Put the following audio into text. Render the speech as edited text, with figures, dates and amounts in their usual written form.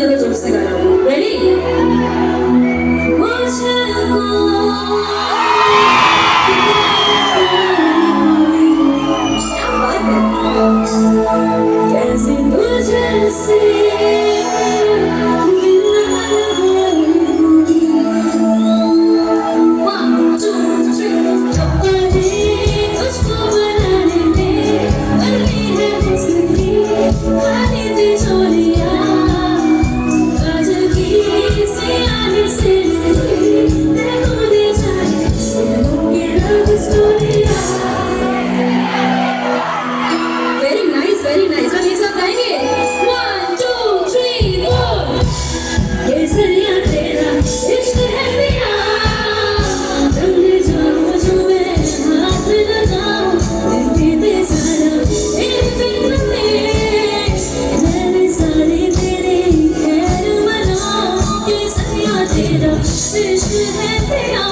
नजर दोस्ती करा रेडी कैसे तुझसे very nice हम एक साथ गाएंगे 1 2 3 4 केसरिया तेरा इश्क है पिया रंग जाऊं जो मैं हाथ लगाऊं दीदी सारा एक दिन में मैंने सारे तेरे खैर मनाऊं केसरिया तेरा इश्क है पिया